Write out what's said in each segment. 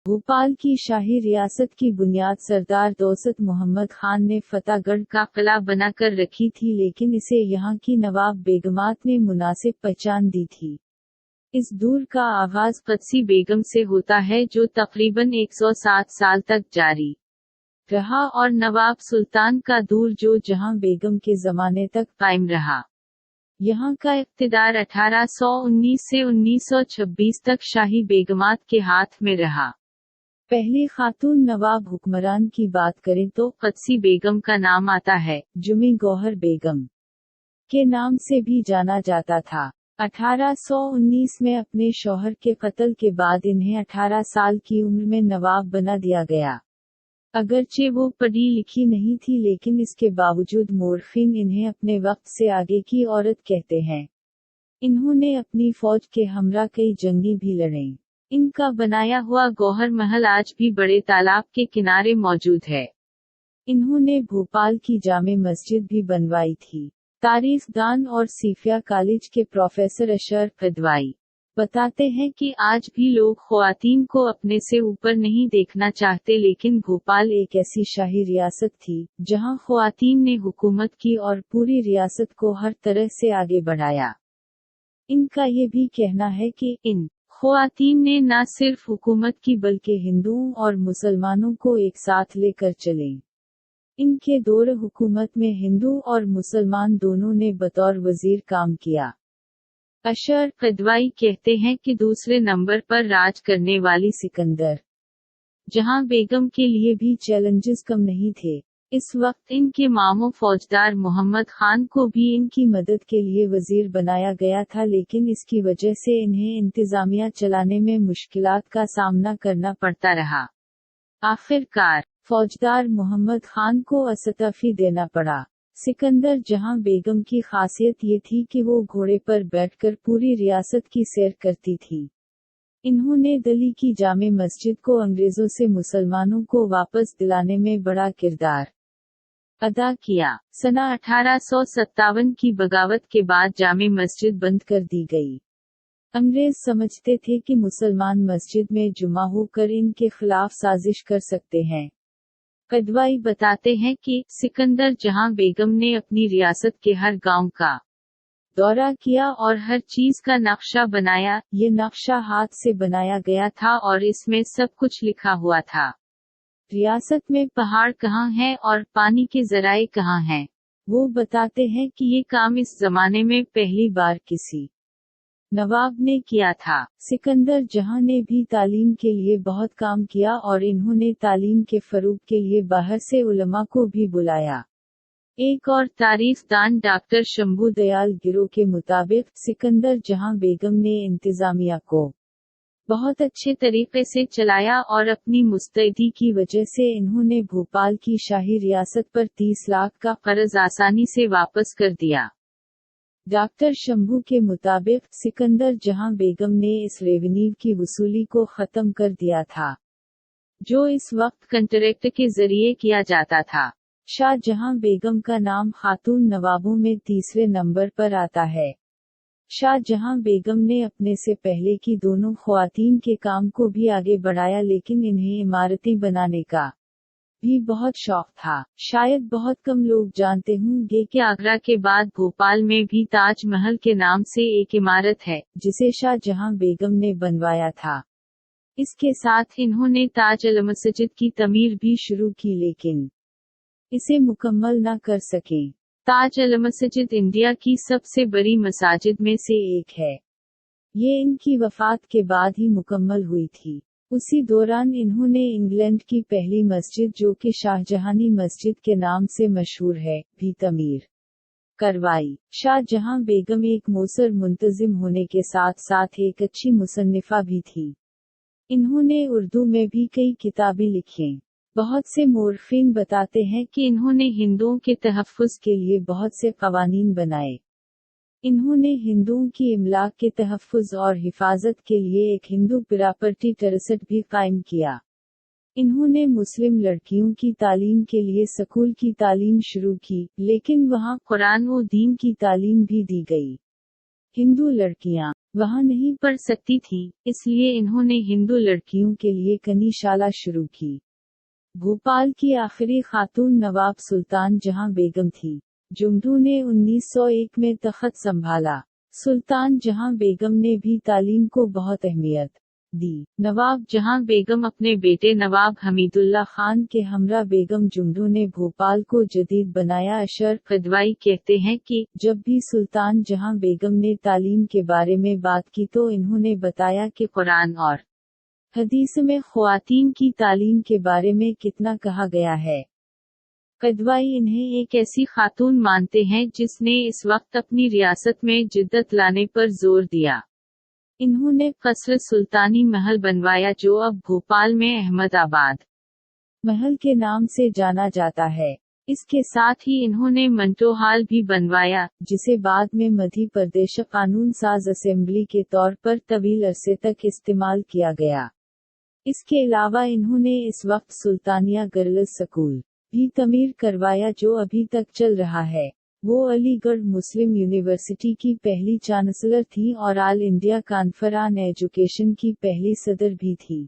भोपाल की शाही रियासत की बुनियाद सरदार दौलत मोहम्मद खान ने फतेहगढ़ का किला बनाकर रखी थी, लेकिन इसे यहाँ की नवाब बेगमात ने मुनासिब पहचान दी थी। इस दूर का आगाज पत्सी बेगम से होता है, जो तकरीबन 107 साल तक जारी रहा, और नवाब सुल्तान का दूर जो जहां बेगम के जमाने तक कायम रहा। यहाँ का इक़्तिदार 1819 से 1926 तक शाही बेगमात के हाथ में रहा। पहली खातून नवाब हुक्मरान की बात करें तो पत्सी बेगम का नाम आता है। जुमी गौहर बेगम के नाम से भी जाना जाता था। 1819 में अपने शौहर के कत्ल के बाद इन्हें 18 साल की उम्र में नवाब बना दिया गया। अगरचे वो पढ़ी लिखी नहीं थी, लेकिन इसके बावजूद मोरखीन इन्हें अपने वक्त से आगे की औरत कहते हैं। इन्होंने अपनी फौज के हमरा कई जंगी भी लड़े। इनका बनाया हुआ गौहर महल आज भी बड़े तालाब के किनारे मौजूद है। इन्होंने भोपाल की जामे मस्जिद भी बनवाई थी। तारीख दान और सीफिया कॉलेज के प्रोफेसर अशरफ पदवाई बताते हैं कि आज भी लोग ख्वातीन को अपने से ऊपर नहीं देखना चाहते, लेकिन भोपाल एक ऐसी शाही रियासत थी जहां ख्वातीन ने हुकूमत की और पूरी रियासत को हर तरह से आगे बढ़ाया। इनका ये भी कहना है कि इन ख्वातीन ने न सिर्फ हुकूमत की बल्कि हिंदुओं और मुसलमानों को एक साथ लेकर चले। इनके दौर हुकूमत में हिंदू और मुसलमान दोनों ने बतौर वजीर काम किया। अशरफ पदवाई कहते हैं कि दूसरे नंबर पर राज करने वाली सिकंदर जहां बेगम के लिए भी चैलेंजेस कम नहीं थे। इस वक्त इनके मामू फौजदार मोहम्मद खान को भी इनकी मदद के लिए वजीर बनाया गया था, लेकिन इसकी वजह से इन्हें इंतजामिया चलाने में मुश्किलात का सामना करना पड़ता रहा। आखिरकार फौजदार मोहम्मद खान को इस्तीफा देना पड़ा। सिकंदर जहां बेगम की खासियत ये थी कि वो घोड़े पर बैठकर पूरी रियासत की सैर करती थी। इन्होंने दिल्ली की जामे मस्जिद को अंग्रेजों से मुसलमानों को वापस दिलाने में बड़ा किरदार अदा किया। सना 1857 की बगावत के बाद जामे मस्जिद बंद कर दी गई। अंग्रेज समझते थे कि मुसलमान मस्जिद में जुमा होकर इनके खिलाफ साजिश कर सकते हैं। पदवाई बताते हैं कि सिकंदर जहां बेगम ने अपनी रियासत के हर गांव का दौरा किया और हर चीज का नक्शा बनाया। ये नक्शा हाथ से बनाया गया था और इसमें सब कुछ लिखा हुआ था। रियासत में पहाड़ कहाँ हैं और पानी के जराए कहाँ हैं। वो बताते हैं कि ये काम इस जमाने में पहली बार किसी नवाब ने किया था। सिकंदर जहां ने भी तालीम के लिए बहुत काम किया और इन्होंने तालीम के फरूग के लिए बाहर से उलमा को भी बुलाया। एक और तारीख दान डॉक्टर शंभू दयाल गिरो के मुताबिक सिकंदर जहां बेगम ने इंतजामिया को बहुत अच्छे तरीके से चलाया और अपनी मुस्तैदी की वजह से इन्होंने भोपाल की शाही रियासत पर 30 लाख का कर्ज आसानी से वापस कर दिया। डॉक्टर शंभू के मुताबिक सिकंदर जहां बेगम ने इस रेवेन्यू की वसूली को खत्म कर दिया था, जो इस वक्त कंट्रैक्ट के जरिए किया जाता था। शाहजहां बेगम का नाम खातून नवाबों में तीसरे नंबर पर आता है। शाहजहां बेगम ने अपने से पहले की दोनों ख्वातीन के काम को भी आगे बढ़ाया, लेकिन इन्हें इमारतें बनाने का भी बहुत शौक था। शायद बहुत कम लोग जानते होंगे कि आगरा के बाद भोपाल में भी ताज महल के नाम से एक इमारत है, जिसे शाहजहां बेगम ने बनवाया था। इसके साथ इन्होंने ताज अल मस्जिद की तमीर भी शुरू की, लेकिन इसे मुकम्मल न कर सके। ताज अल मस्जिद इंडिया की सबसे बड़ी मसाजिद में से एक है। ये इनकी वफात के बाद ही मुकम्मल हुई थी। उसी दौरान इन्होंने इंग्लैंड की पहली मस्जिद, जो कि शाहजहानी मस्जिद के नाम से मशहूर है, भी तमीर करवाई। शाहजहां बेगम एक मोसर मुंतजिम होने के साथ साथ एक अच्छी मुसन्निफा भी थी। इन्होंने उर्दू में भी कई किताबें लिखी। बहुत से मोर्खीन बताते हैं कि इन्होंने हिंदुओं के तहफ़्फ़ुज़ के लिए बहुत से कवानीन बनाए। इन्होंने हिंदुओं की इमलाक के तहफ़्फ़ुज़ और हिफाजत के लिए एक हिंदू प्रॉपर्टी ट्रस्ट भी कायम किया। इन्होंने मुस्लिम लड़कियों की तालीम के लिए स्कूल की तालीम शुरू की, लेकिन वहां कुरान व दीन की तालीम भी दी गई। हिंदू लड़कियां वहां नहीं पढ़ सकती थीं, इसलिए इन्होंने हिंदू लड़कियों के लिए कनीशाला शुरू की। भोपाल की आखिरी खातून नवाब सुल्तान जहां बेगम थी। जुमरू ने 1901 में तख्त संभाला। सुल्तान जहां बेगम ने भी तालीम को बहुत अहमियत दी। नवाब जहां बेगम अपने बेटे नवाब हमीदुल्लाह खान के हमरा बेगम जुमरू ने भोपाल को जदीद बनाया। अशर कदवाई कहते हैं कि जब भी सुल्तान जहां बेगम ने तालीम के बारे में बात की तो इन्होंने बताया कि कुरान और हदीस में ख्वातीन की तालीम के बारे में कितना कहा गया है। कदवाई इन्हें एक ऐसी खातून मानते हैं जिसने इस वक्त अपनी रियासत में जिद्दत लाने पर जोर दिया। इन्होंने कसर सुल्तानी महल बनवाया जो अब भोपाल में अहमदाबाद महल के नाम से जाना जाता है। इसके साथ ही इन्होंने मंटो हाल भी बनवाया, जिसे बाद में मध्य प्रदेश कानून साज असेंबली के तौर पर तवील अरसे तक इस्तेमाल किया गया। इसके अलावा इन्होंने इस वक्त सुल्तानिया गर्ल्स स्कूल भी तमीर करवाया जो अभी तक चल रहा है। वो अलीगढ़ मुस्लिम यूनिवर्सिटी की पहली चांसलर थी और all India conference on education की पहली सदर भी थी।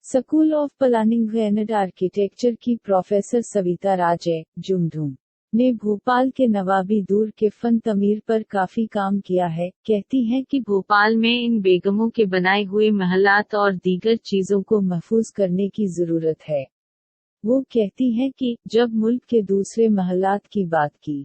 School of planning and architecture की प्रोफेसर सविता राजे जुमरू ने भोपाल के नवाबी दूर के फन तमीर पर काफी काम किया है। कहती हैं कि भोपाल में इन बेगमों के बनाए हुए महलात और दीगर चीजों को महफूज करने की जरूरत है। वो कहती हैं कि जब मुल्क के दूसरे महलात की बात की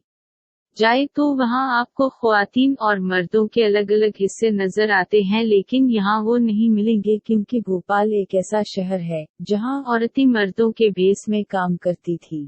जाए तो वहाँ आपको ख्वातीन और मर्दों के अलग अलग हिस्से नजर आते हैं, लेकिन यहाँ वो नहीं मिलेंगे क्योंकि भोपाल एक ऐसा शहर है जहाँ औरतें मर्दों के भेस में काम करती थी।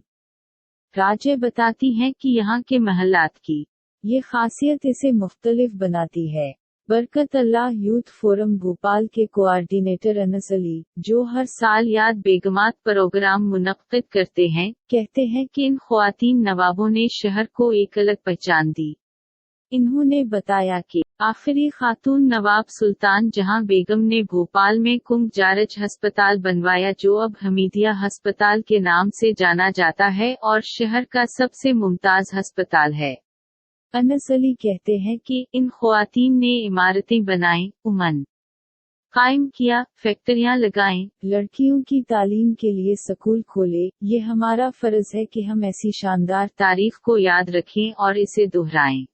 राजे बताती हैं कि यहाँ के महलात की ये खासियत इसे मुख्तलिफ बनाती है। बरकत अल्लाह यूथ फोरम भोपाल के कोऑर्डिनेटर अनस अली, जो हर साल याद बेगमात प्रोग्राम मुनक्किद करते हैं, कहते हैं कि इन ख्वातीन नवाबों ने शहर को एक अलग पहचान दी। इन्होंने बताया कि आखिरी खातून नवाब सुल्तान जहां बेगम ने भोपाल में कुंभ जारज अस्पताल बनवाया जो अब हमीदिया अस्पताल के नाम से जाना जाता है और शहर का सबसे मुमताज अस्पताल है। अनस अली कहते हैं कि इन ख्वातीन ने इमारतें बनाई, उमन कायम किया, फैक्ट्रियां लगाएं, लड़कियों की तालीम के लिए स्कूल खोले। ये हमारा फर्ज है कि हम ऐसी शानदार तारीख को याद रखें और इसे दोहराएं।